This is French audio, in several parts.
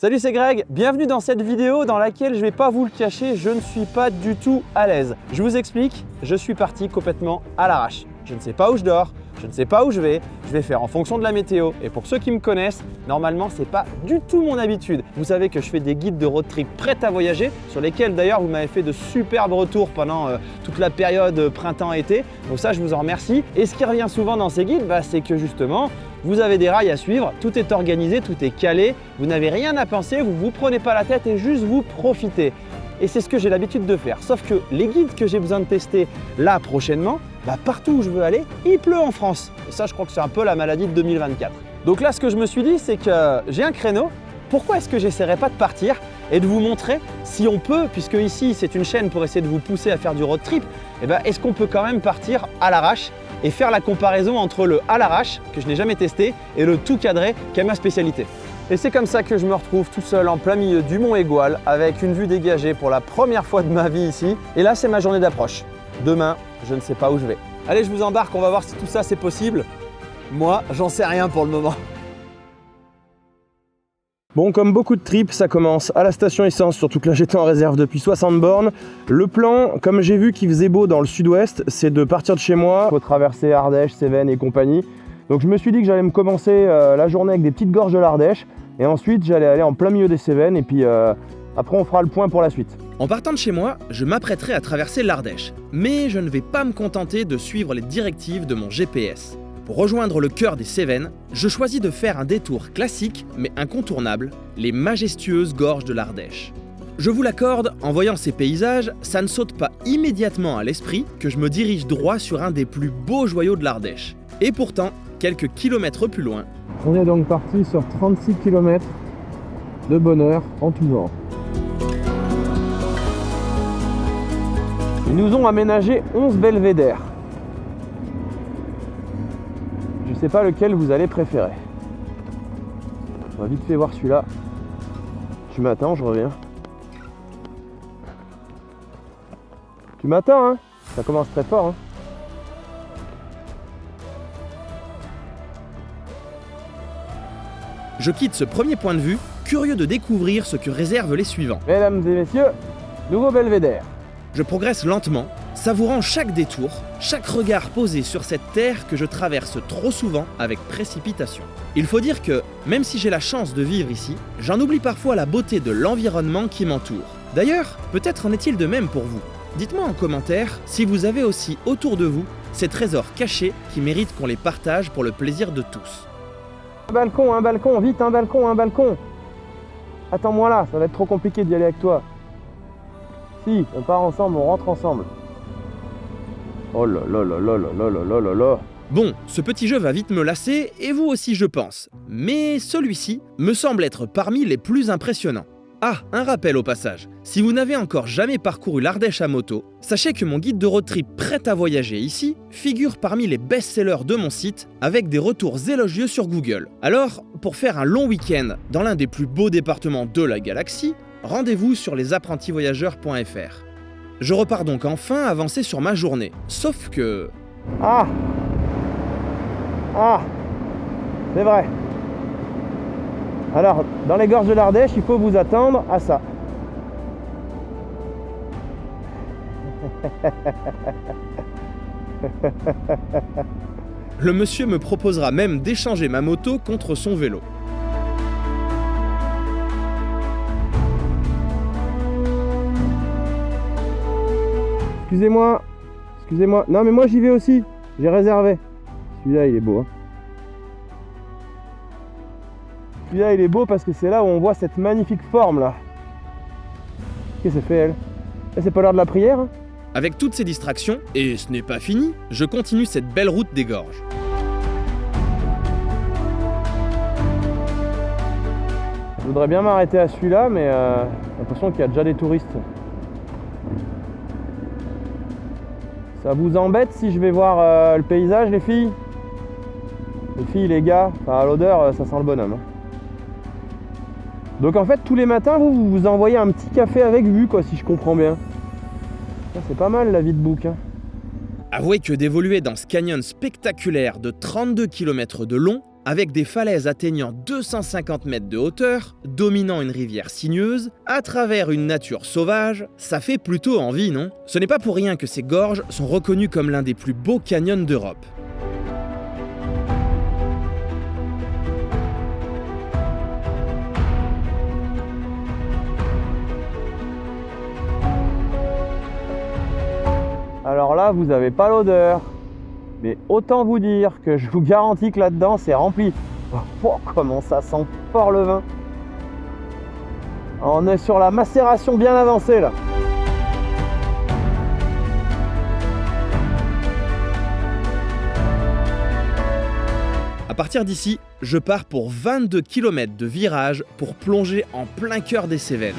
Salut, c'est Greg, bienvenue dans cette vidéo dans laquelle je vais pas vous le cacher, je ne suis pas du tout à l'aise. Je vous explique, je suis parti complètement à l'arrache. Je ne sais pas où je dors, je ne sais pas où je vais faire en fonction de la météo. Et pour ceux qui me connaissent, normalement c'est pas du tout mon habitude. Vous savez que je fais des guides de road trip prêts à voyager, sur lesquels d'ailleurs vous m'avez fait de superbes retours pendant toute la période printemps-été. Donc ça, je vous en remercie. Et ce qui revient souvent dans ces guides, c'est que justement, vous avez des rails à suivre, tout est organisé, tout est calé, vous n'avez rien à penser, vous ne vous prenez pas la tête et juste vous profitez. Et c'est ce que j'ai l'habitude de faire. Sauf que les guides que j'ai besoin de tester là prochainement, partout où je veux aller, il pleut en France. Et ça, je crois que c'est un peu la maladie de 2024. Donc là, ce que je me suis dit, c'est que j'ai un créneau. Pourquoi est-ce que j'essaierais pas de partir et de vous montrer si on peut, puisque ici c'est une chaîne pour essayer de vous pousser à faire du road trip, est-ce qu'on peut quand même partir à l'arrache et faire la comparaison entre le à l'arrache, que je n'ai jamais testé, et le tout cadré, qui est ma spécialité. Et c'est comme ça que je me retrouve tout seul en plein milieu du Mont Aigoual, avec une vue dégagée pour la première fois de ma vie ici. Et là, c'est ma journée d'approche. Demain, je ne sais pas où je vais. Allez, je vous embarque, on va voir si tout ça c'est possible. Moi, j'en sais rien pour le moment. Bon, comme beaucoup de trips, ça commence à la station essence, surtout que là j'étais en réserve depuis 60 bornes. Le plan, comme j'ai vu qu'il faisait beau dans le sud-ouest, c'est de partir de chez moi. Il faut traverser Ardèche, Cévennes et compagnie. Donc je me suis dit que j'allais me commencer la journée avec des petites gorges de l'Ardèche. Et ensuite, j'allais aller en plein milieu des Cévennes et puis après on fera le point pour la suite. En partant de chez moi, je m'apprêterai à traverser l'Ardèche. Mais je ne vais pas me contenter de suivre les directives de mon GPS. Pour rejoindre le cœur des Cévennes, je choisis de faire un détour classique mais incontournable, les majestueuses gorges de l'Ardèche. Je vous l'accorde, en voyant ces paysages, ça ne saute pas immédiatement à l'esprit que je me dirige droit sur un des plus beaux joyaux de l'Ardèche. Et pourtant, quelques kilomètres plus loin, on est donc parti sur 36 km de bonheur en tout genre. Ils nous ont aménagé 11 belvédères. Je sais pas lequel vous allez préférer. On va vite fait voir celui-là. Tu m'attends, je reviens. Tu m'attends, hein? Ça commence très fort, hein? je quitte ce premier point de vue, curieux de découvrir ce que réservent les suivants. Mesdames et messieurs, nouveau belvédère. Je progresse lentement, savourant chaque détour, chaque regard posé sur cette terre que je traverse trop souvent avec précipitation. Il faut dire que, même si j'ai la chance de vivre ici, j'en oublie parfois la beauté de l'environnement qui m'entoure. D'ailleurs, peut-être en est-il de même pour vous. Dites-moi en commentaire si vous avez aussi autour de vous ces trésors cachés qui méritent qu'on les partage pour le plaisir de tous. Un balcon, vite, un balcon. Attends-moi là, ça va être trop compliqué d'y aller avec toi. Si, on part ensemble, on rentre ensemble. Oh là là là là là là là là là. Bon, ce petit jeu va vite me lasser, et vous aussi je pense. Mais celui-ci me semble être parmi les plus impressionnants. Ah, un rappel au passage, si vous n'avez encore jamais parcouru l'Ardèche à moto, sachez que mon guide de road trip prêt à voyager ici figure parmi les best-sellers de mon site avec des retours élogieux sur Google. Alors, pour faire un long week-end dans l'un des plus beaux départements de la galaxie, rendez-vous sur lesapprentisvoyageurs.fr. Je repars donc enfin avancer sur ma journée, sauf que... Ah, c'est vrai. Alors, dans les gorges de l'Ardèche, il faut vous attendre à ça. Le monsieur me proposera même d'échanger ma moto contre son vélo. Excusez-moi. Non mais moi j'y vais aussi. J'ai réservé. Celui-là il est beau. Celui-là il est beau parce que c'est là où on voit cette magnifique forme là. Qu'est-ce que c'est fait elle? C'est pas l'heure de la prière hein? Avec toutes ces distractions, et ce n'est pas fini, je continue cette belle route des gorges. Je voudrais bien m'arrêter à celui-là, mais j'ai l'impression qu'il y a déjà des touristes. Ça vous embête si je vais voir le paysage, les filles? Les filles, les gars, à l'odeur, ça sent le bonhomme. Donc en fait, tous les matins, vous envoyez un petit café avec vue, quoi, si je comprends bien. C'est pas mal la vie de bouc. Avouez que d'évoluer dans ce canyon spectaculaire de 32 km de long avec des falaises atteignant 250 mètres de hauteur, dominant une rivière sinueuse, à travers une nature sauvage, ça fait plutôt envie, non? Ce n'est pas pour rien que ces gorges sont reconnues comme l'un des plus beaux canyons d'Europe. Alors là, vous n'avez pas l'odeur. Mais autant vous dire que je vous garantis que là-dedans, c'est rempli. Oh, comment ça sent fort le vin. On est sur la macération bien avancée là. À partir d'ici, je pars pour 22 km de virage pour plonger en plein cœur des Cévennes.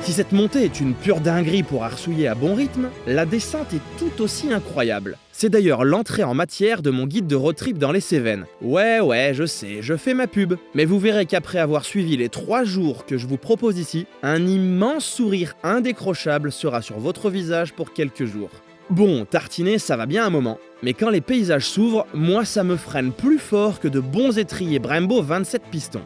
Si cette montée est une pure dinguerie pour arsouiller à bon rythme, la descente est tout aussi incroyable. C'est d'ailleurs l'entrée en matière de mon guide de road trip dans les Cévennes. Ouais, je sais, je fais ma pub. Mais vous verrez qu'après avoir suivi les 3 jours que je vous propose ici, un immense sourire indécrochable sera sur votre visage pour quelques jours. Bon, tartiner, ça va bien un moment. Mais quand les paysages s'ouvrent, moi ça me freine plus fort que de bons étriers Brembo 27 pistons.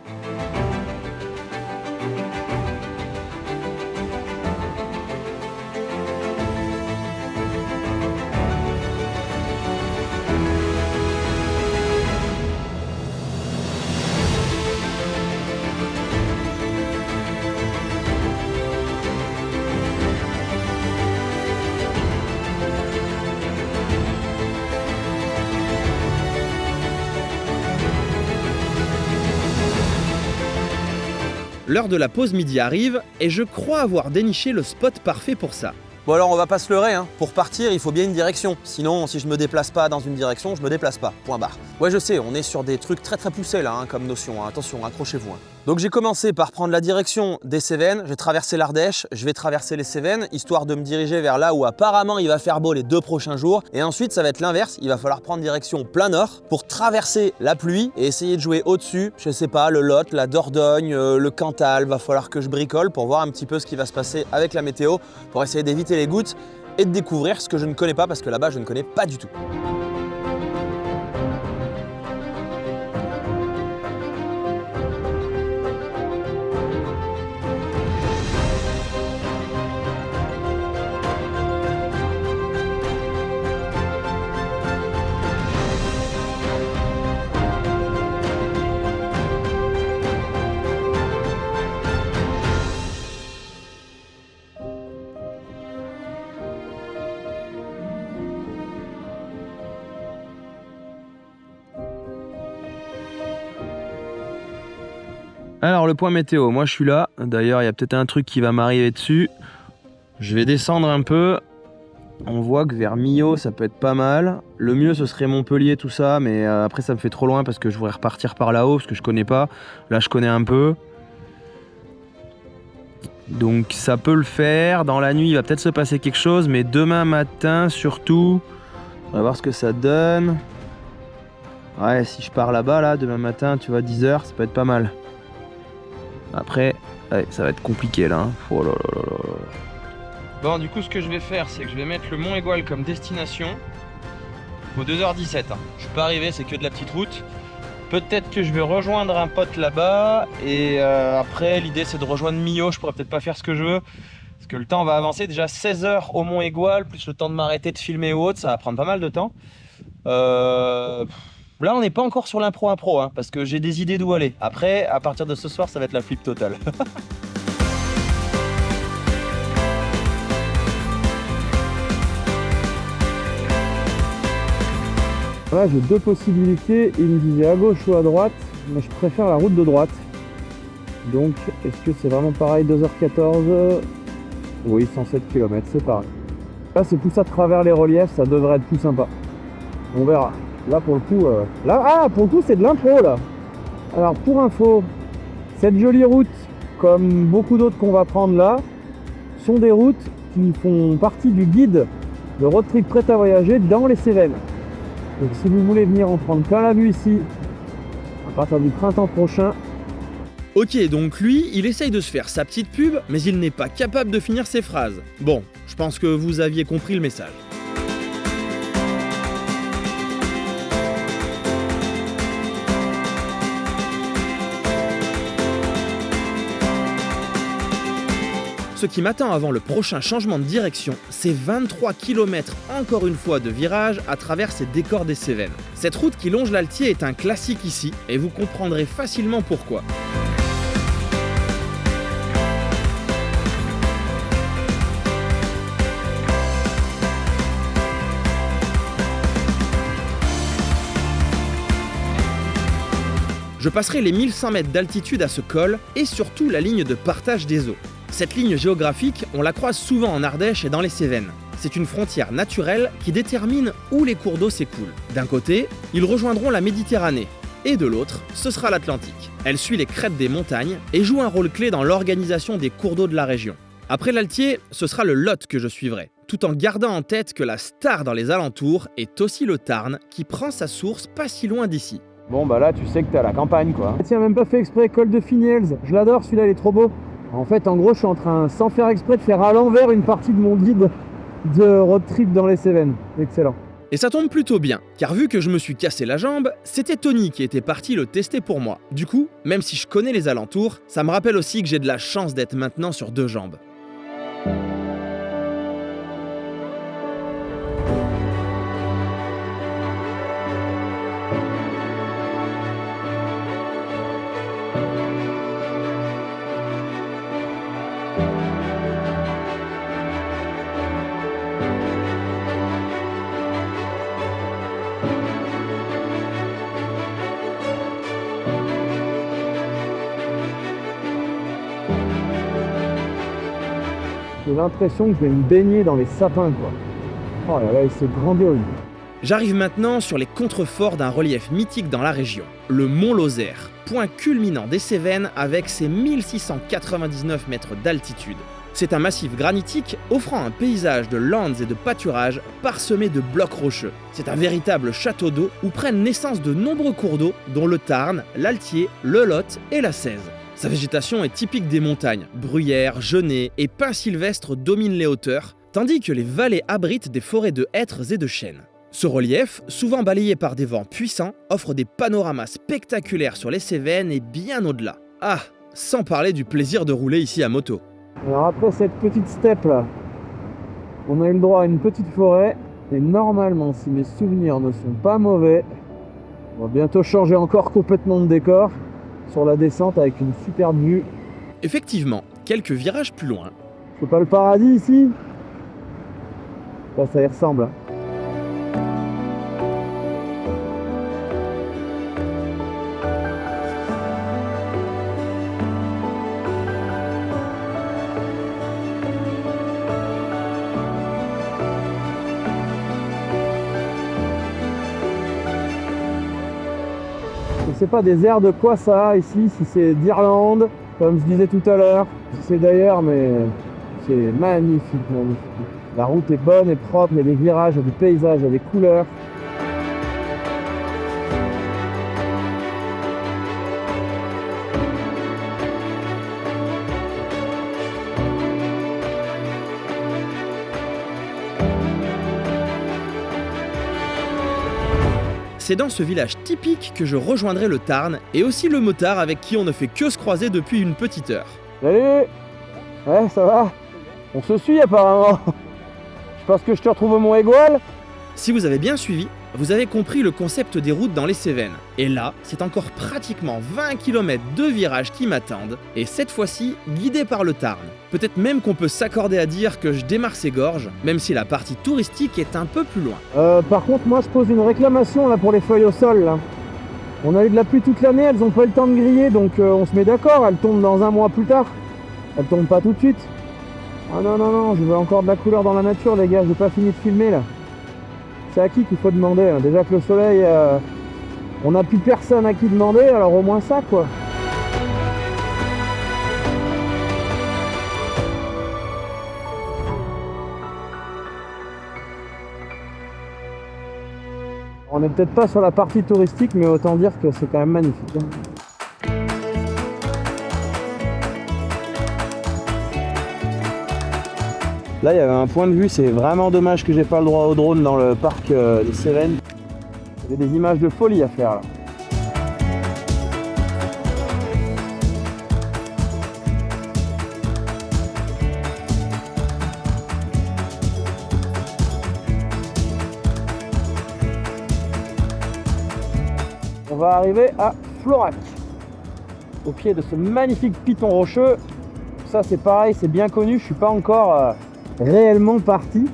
L'heure de la pause midi arrive et je crois avoir déniché le spot parfait pour ça. Bon alors on va pas se leurrer, hein. Pour partir il faut bien une direction. Sinon si je me déplace pas dans une direction, je me déplace pas. Point barre. Ouais je sais, on est sur des trucs très poussés là hein, comme notion. Hein. Attention, accrochez-vous. Hein. Donc j'ai commencé par prendre la direction des Cévennes, j'ai traversé l'Ardèche, je vais traverser les Cévennes, histoire de me diriger vers là où apparemment il va faire beau les 2 prochains jours. Et ensuite ça va être l'inverse, il va falloir prendre direction plein nord pour traverser la pluie et essayer de jouer au-dessus, je sais pas, le Lot, la Dordogne, le Cantal, va falloir que je bricole pour voir un petit peu ce qui va se passer avec la météo, pour essayer d'éviter les gouttes et de découvrir ce que je ne connais pas parce que là-bas je ne connais pas du tout. Alors le point météo, moi je suis là, d'ailleurs il y a peut-être un truc qui va m'arriver dessus. Je vais descendre un peu, on voit que vers Millau ça peut être pas mal. Le mieux ce serait Montpellier tout ça, mais après ça me fait trop loin parce que je voudrais repartir par là-haut parce que je connais pas. Là je connais un peu. Donc ça peut le faire, dans la nuit il va peut-être se passer quelque chose, mais demain matin surtout, on va voir ce que ça donne. Ouais, si je pars là-bas là, demain matin, tu vois 10h, ça peut être pas mal. Après, ouais, ça va être compliqué là. Hein. Oh là là là là. Bon, du coup, ce que je vais faire, c'est que je vais mettre le Mont Aigoual comme destination. Il faut 2h17. Hein. Je suis pas arrivé, c'est que de la petite route. Peut-être que je vais rejoindre un pote là-bas. Et après, l'idée, c'est de rejoindre Millau. Je pourrais peut-être pas faire ce que je veux. Parce que le temps va avancer. Déjà 16 heures au Mont Aigoual, plus le temps de m'arrêter, de filmer ou autre. Ça va prendre pas mal de temps. Là, on n'est pas encore sur l'impro-impro, hein, parce que j'ai des idées d'où aller. Après, à partir de ce soir, ça va être la flip totale. Là, j'ai 2 possibilités. Il me disait à gauche ou à droite, mais je préfère la route de droite. Donc, est-ce que c'est vraiment pareil, 2h14? Oui, 107 km, c'est pareil. Là, c'est plus à travers les reliefs, ça devrait être plus sympa. On verra. Là pour le coup, pour le coup c'est de l'impro là. Alors pour info, cette jolie route comme beaucoup d'autres qu'on va prendre là, sont des routes qui font partie du guide de road trip prêt à voyager dans les Cévennes. Donc si vous voulez venir en prendre plein la vue ici, à partir du printemps prochain. Ok, donc lui, il essaye de se faire sa petite pub, mais il n'est pas capable de finir ses phrases. Bon, je pense que vous aviez compris le message. Ce qui m'attend avant le prochain changement de direction, c'est 23 km encore une fois de virage à travers ces décors des Cévennes. Cette route qui longe l'Altier est un classique ici, et vous comprendrez facilement pourquoi. Je passerai les 1100 mètres d'altitude à ce col et surtout la ligne de partage des eaux. Cette ligne géographique, on la croise souvent en Ardèche et dans les Cévennes. C'est une frontière naturelle qui détermine où les cours d'eau s'écoulent. D'un côté, ils rejoindront la Méditerranée, et de l'autre, ce sera l'Atlantique. Elle suit les crêtes des montagnes et joue un rôle clé dans l'organisation des cours d'eau de la région. Après l'Altier, ce sera le Lot que je suivrai, tout en gardant en tête que la star dans les alentours est aussi le Tarn, qui prend sa source pas si loin d'ici. Bon bah là tu sais que t'es à la campagne quoi. Tiens, même pas fait exprès, col de Finiels, je l'adore celui-là, il est trop beau. En fait en gros je suis en train, sans faire exprès, de faire à l'envers une partie de mon guide de road trip dans les Cévennes. Excellent. Et ça tombe plutôt bien, car vu que je me suis cassé la jambe, c'était Tony qui était parti le tester pour moi. Du coup, même si je connais les alentours, ça me rappelle aussi que j'ai de la chance d'être maintenant sur 2 jambes. J'ai l'impression que je vais me baigner dans les sapins quoi. Oh là là, c'est grandiose. J'arrive maintenant sur les contreforts d'un relief mythique dans la région, le Mont Lozère, point culminant des Cévennes avec ses 1699 mètres d'altitude. C'est un massif granitique offrant un paysage de landes et de pâturages parsemés de blocs rocheux. C'est un véritable château d'eau où prennent naissance de nombreux cours d'eau, dont le Tarn, l'Altier, le Lot et la Cèze. Sa végétation est typique des montagnes, bruyères, genêts et pins sylvestres dominent les hauteurs, tandis que les vallées abritent des forêts de hêtres et de chênes. Ce relief, souvent balayé par des vents puissants, offre des panoramas spectaculaires sur les Cévennes et bien au-delà. Ah, sans parler du plaisir de rouler ici à moto. Alors après cette petite steppe là, on a eu le droit à une petite forêt, et normalement si mes souvenirs ne sont pas mauvais, on va bientôt changer encore complètement de décor sur la descente avec une superbe vue. Effectivement, quelques virages plus loin. C'est pas le paradis ici? Bah, ça y ressemble. Je sais pas des airs de quoi ça a ici, si c'est d'Irlande, comme je disais tout à l'heure, si c'est d'ailleurs, mais c'est magnifique, magnifique. La route est bonne et propre, il y a des virages, il y a du paysage, il y a des couleurs. C'est dans ce village typique que je rejoindrai le Tarn et aussi le motard avec qui on ne fait que se croiser depuis une petite heure. Salut! Ouais, ça va? On se suit apparemment. Je pense que je te retrouve au Mont Égual. Si vous avez bien suivi, vous avez compris le concept des routes dans les Cévennes. Et là, c'est encore pratiquement 20 km de virages qui m'attendent, et cette fois-ci, guidé par le Tarn. Peut-être même qu'on peut s'accorder à dire que je démarre ces gorges, même si la partie touristique est un peu plus loin. Par contre, moi je pose une réclamation là pour les feuilles au sol. Là. On a eu de la pluie toute l'année, elles n'ont pas eu le temps de griller, donc on se met d'accord, elles tombent dans un mois plus tard. Elles tombent pas tout de suite. Ah non, non, non, je veux encore de la couleur dans la nature les gars, j'ai pas fini de filmer là. C'est à qui qu'il faut demander hein. Déjà que le soleil, on n'a plus personne à qui demander, alors au moins ça quoi. On n'est peut-être pas sur la partie touristique, mais autant dire que c'est quand même magnifique. Là, il y avait un point de vue, c'est vraiment dommage que j'ai pas le droit au drone dans le parc des Cévennes. Il y avait des images de folie à faire là. On va arriver à Florac, au pied de ce magnifique piton rocheux. Ça c'est pareil, c'est bien connu, je suis pas encore réellement parti,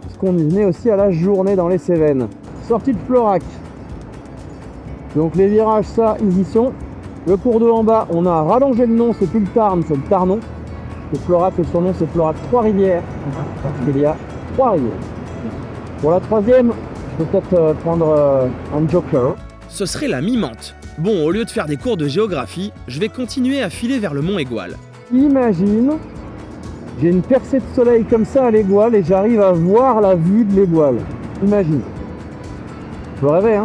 parce qu'on y venait aussi à la journée dans les Cévennes. Sortie de Florac, donc les virages ça, ils y sont. Le cours d'eau en bas, on a rallongé le nom, c'est plus le Tarn, c'est le Tarnon. Et Florac, le surnom c'est Florac Trois-Rivières, parce qu'il y a 3 rivières. Pour la troisième, je peux peut-être prendre un joker. Ce serait la Mi-Mante. Bon, au lieu de faire des cours de géographie, je vais continuer à filer vers le mont Aigual. Imagine, j'ai une percée de soleil comme ça à l'Aigual et j'arrive à voir la vue de l'Aigual. Imagine. Je peux rêver, hein.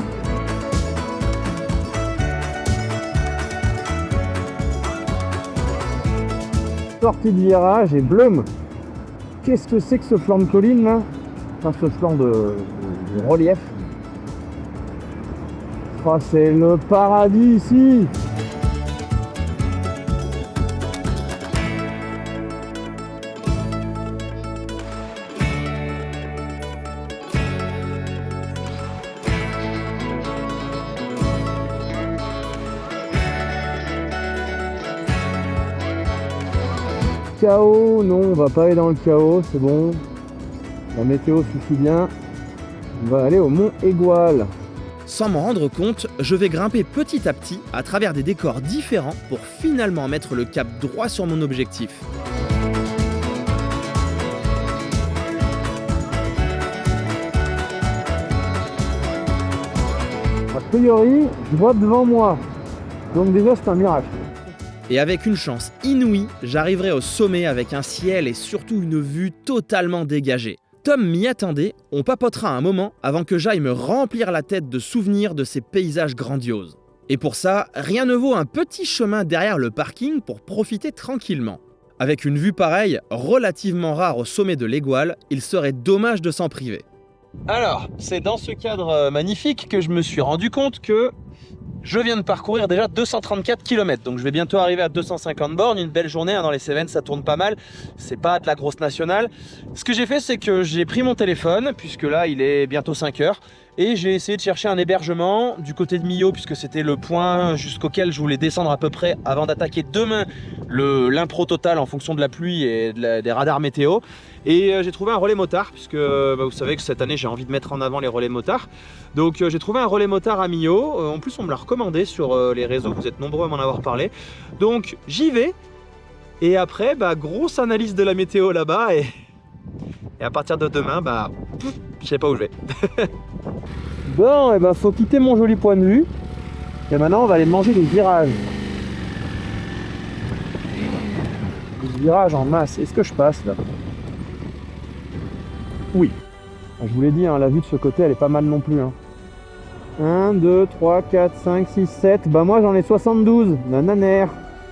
Sortie de virage et blum. Qu'est-ce que c'est que ce flanc de colline là? Enfin, ce flanc de relief. Oh, c'est le paradis ici. Chaos, non, on va pas aller dans le chaos, c'est bon. La météo suffit bien. On va aller au mont Aigual. Sans m'en rendre compte, je vais grimper petit à petit à travers des décors différents pour finalement mettre le cap droit sur mon objectif. A priori, je vois devant moi. Donc déjà, c'est un miracle. Et avec une chance inouïe, j'arriverai au sommet avec un ciel et surtout une vue totalement dégagée. Tom m'y attendait, on papotera un moment avant que j'aille me remplir la tête de souvenirs de ces paysages grandioses. Et pour ça, rien ne vaut un petit chemin derrière le parking pour profiter tranquillement. Avec une vue pareille, relativement rare au sommet de l'Aigual, il serait dommage de s'en priver. Alors, c'est dans ce cadre magnifique que je me suis rendu compte que je viens de parcourir déjà 234 km, donc je vais bientôt arriver à 250 bornes, une belle journée, hein, dans les Cévennes ça tourne pas mal, c'est pas de la grosse nationale. Ce que j'ai fait, c'est que j'ai pris mon téléphone, puisque là il est bientôt 5 heures, et j'ai essayé de chercher un hébergement du côté de Millau, puisque c'était le point jusqu'auquel je voulais descendre à peu près avant d'attaquer demain l'impro total en fonction de la pluie et des radars météo. Et j'ai trouvé un relais motard, puisque vous savez que cette année j'ai envie de mettre en avant les relais motards. Donc j'ai trouvé un relais motard à Millau, en plus on me l'a recommandé sur les réseaux, vous êtes nombreux à m'en avoir parlé. Donc j'y vais, et après grosse analyse de la météo là-bas, et à partir de demain, je sais pas où je vais. Bon, et faut quitter mon joli point de vue. Et maintenant on va aller manger des virages. Des virages en masse. Est-ce que je passe là? Oui. Je vous l'ai dit, hein, la vue de ce côté elle est pas mal non plus. 1, 2, 3, 4, 5, 6, 7. Moi j'en ai 72. Nananère.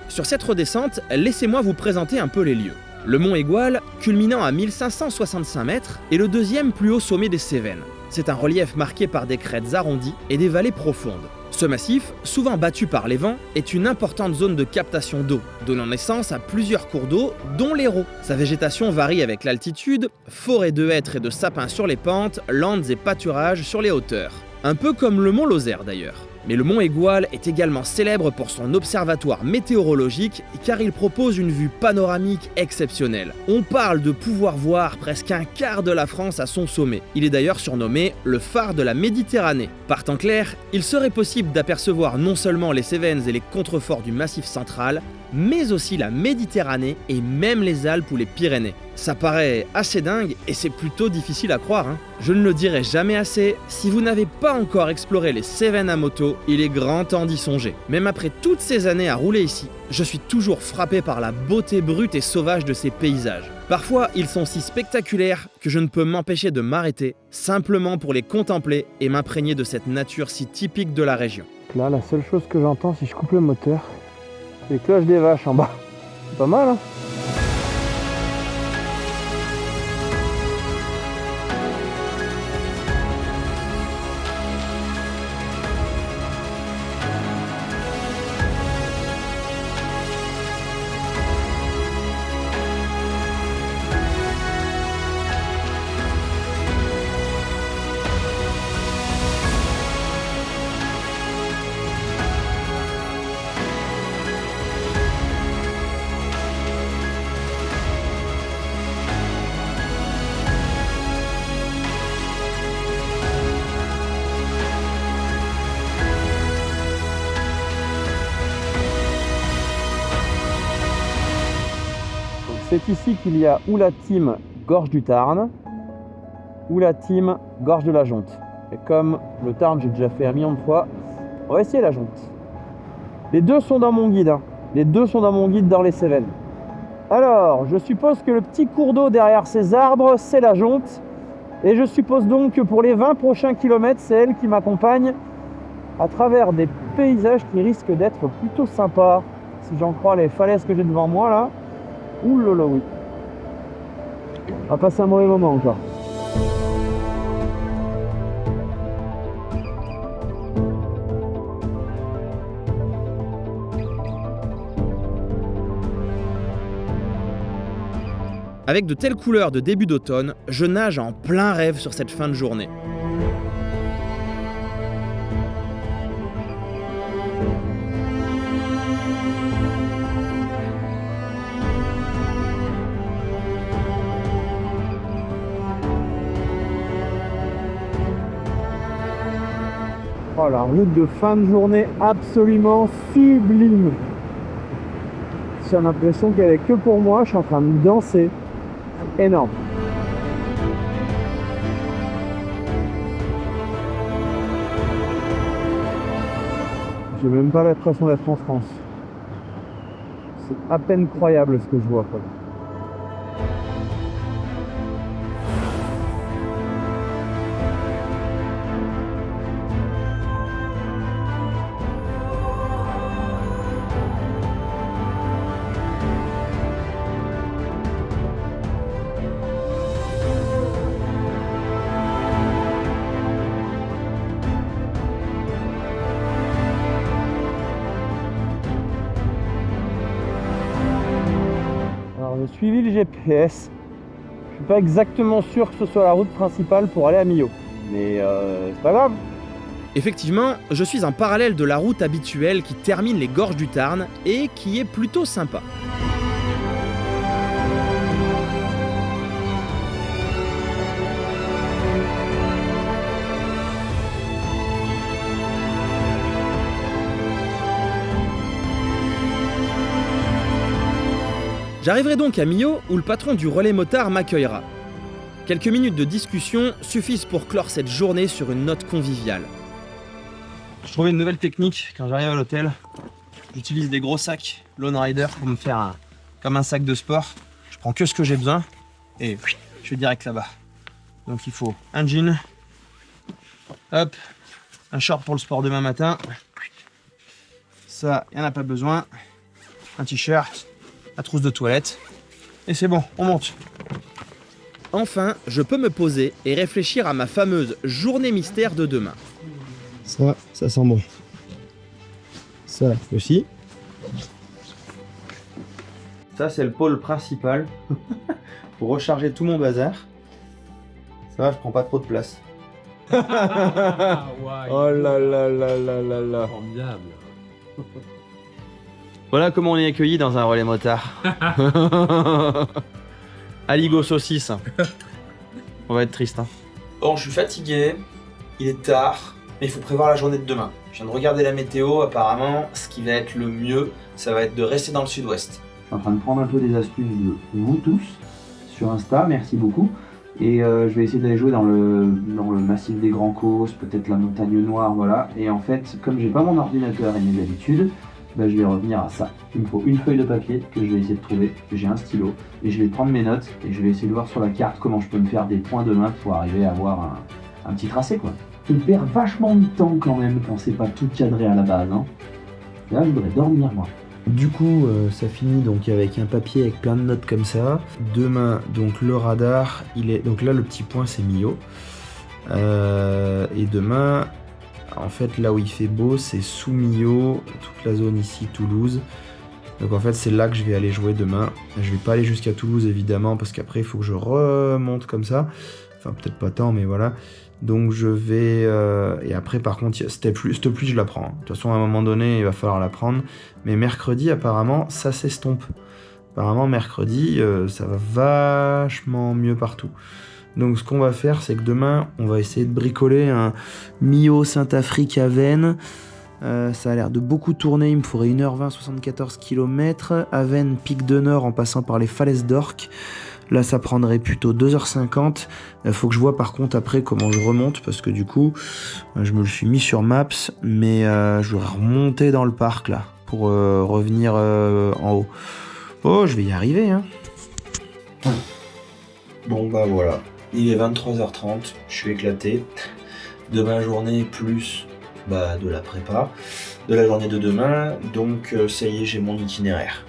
Sur cette redescente, laissez-moi vous présenter un peu les lieux. Le mont Aigual, culminant à 1565 mètres, est le deuxième plus haut sommet des Cévennes. C'est un relief marqué par des crêtes arrondies et des vallées profondes. Ce massif, souvent battu par les vents, est une importante zone de captation d'eau, donnant naissance à plusieurs cours d'eau, dont l'Hérault. Sa végétation varie avec l'altitude, forêts de hêtres et de sapins sur les pentes, landes et pâturages sur les hauteurs. Un peu comme le mont Lozère d'ailleurs. Mais le mont Aigual est également célèbre pour son observatoire météorologique car il propose une vue panoramique exceptionnelle. On parle de pouvoir voir presque un quart de la France à son sommet. Il est d'ailleurs surnommé le phare de la Méditerranée. Par temps clair, il serait possible d'apercevoir non seulement les Cévennes et les contreforts du Massif central, mais aussi la Méditerranée et même les Alpes ou les Pyrénées. Ça paraît assez dingue et c'est plutôt difficile à croire, hein. Je ne le dirai jamais assez, si vous n'avez pas encore exploré les Cévennes à moto, il est grand temps d'y songer. Même après toutes ces années à rouler ici, je suis toujours frappé par la beauté brute et sauvage de ces paysages. Parfois, ils sont si spectaculaires que je ne peux m'empêcher de m'arrêter, simplement pour les contempler et m'imprégner de cette nature si typique de la région. Là, la seule chose que j'entends si je coupe le moteur, c'est les cloches des vaches en bas. C'est pas mal, hein? C'est ici qu'il y a ou la team Gorge du Tarn ou la team Gorge de la Jonte. Et comme le Tarn j'ai déjà fait 1 million de fois, on va essayer la Jonte. Les deux sont dans mon guide, hein. Les deux sont dans mon guide dans les Cévennes. Alors, je suppose que le petit cours d'eau derrière ces arbres, c'est la Jonte. Et je suppose donc que pour les 20 prochains kilomètres, c'est elle qui m'accompagne à travers des paysages qui risquent d'être plutôt sympas. Si j'en crois les falaises que j'ai devant moi là. Ouh là là, oui. On va passer un mauvais moment encore. Avec de telles couleurs de début d'automne, je nage en plein rêve sur cette fin de journée. Oh, la route de fin de journée absolument sublime. J'ai l'impression qu'elle est que pour moi, je suis en train de danser. Énorme. J'ai même pas l'impression d'être en France. C'est à peine croyable ce que je vois, quoi. J'ai suivi le GPS. Je suis pas exactement sûr que ce soit la route principale pour aller à Millau. Mais c'est pas grave. Effectivement, je suis en parallèle de la route habituelle qui termine les gorges du Tarn et qui est plutôt sympa. J'arriverai donc à Millau où le patron du relais motard m'accueillera. Quelques minutes de discussion suffisent pour clore cette journée sur une note conviviale. Je trouvais une nouvelle technique quand j'arrive à l'hôtel. J'utilise des gros sacs Lone Rider pour me faire comme un sac de sport. Je prends que ce que j'ai besoin et je vais direct là-bas. Donc il faut un jean, hop, un short pour le sport demain matin. Ça, il n'y en a pas besoin. Un t-shirt, la trousse de toilette. Et c'est bon, on monte. Enfin, je peux me poser et réfléchir à ma fameuse journée mystère de demain. Ça sent bon. Ça aussi. Ça, c'est le pôle principal pour recharger tout mon bazar. Ça va, je prends pas trop de place. Wow, Oh là là là là là là. formidable. Voilà comment on est accueilli dans un relais motard. Aligo saucisse. On va être triste. Hein. Bon, je suis fatigué. Il est tard. Mais il faut prévoir la journée de demain. Je viens de regarder la météo, apparemment, ce qui va être le mieux, ça va être de rester dans le sud-ouest. Je suis en train de prendre un peu des astuces de vous tous sur Insta, merci beaucoup. Et je vais essayer d'aller jouer dans le massif des Grands Causses, peut-être la Montagne Noire, voilà. Et en fait, comme j'ai pas mon ordinateur et mes habitudes, bah, je vais revenir à ça. Il me faut une feuille de papier que je vais essayer de trouver, j'ai un stylo, et je vais prendre mes notes et je vais essayer de voir sur la carte comment je peux me faire des points demain pour arriver à avoir un petit tracé, quoi. On perd vachement de temps quand même quand c'est pas tout cadré à la base, hein. Là, je voudrais dormir, moi. Du coup, ça finit donc avec un papier avec plein de notes comme ça. Demain, donc le radar, il est donc là le petit point c'est Millau. Et demain, en fait, là où il fait beau, c'est sous Millau, toute la zone ici, Toulouse. Donc en fait, c'est là que je vais aller jouer demain. Je vais pas aller jusqu'à Toulouse évidemment parce qu'après il faut que je remonte comme ça. Enfin peut-être pas tant, mais voilà. Donc je vais... Et après par contre, cette pluie je la prends. De toute façon à un moment donné, il va falloir la prendre. Mais mercredi, apparemment, ça s'estompe. Apparemment, mercredi, ça va vachement mieux partout. Donc ce qu'on va faire, c'est que demain, on va essayer de bricoler un Millau Saint-Afrique à Vennes. Ça a l'air de beaucoup tourner, il me faudrait 1h20, 74 km. À Vennes, Pic de Nord en passant par les falaises d'Orques. Là, ça prendrait plutôt 2h50. Il faut que je vois par contre après comment je remonte parce que du coup, je me le suis mis sur Maps, mais je vais remonter dans le parc là pour revenir en haut. Oh, je vais y arriver, hein. Bon, bah voilà. Il est 23h30, je suis éclaté. Demain journée plus de la prépa, de la journée de demain. Donc ça y est, j'ai mon itinéraire.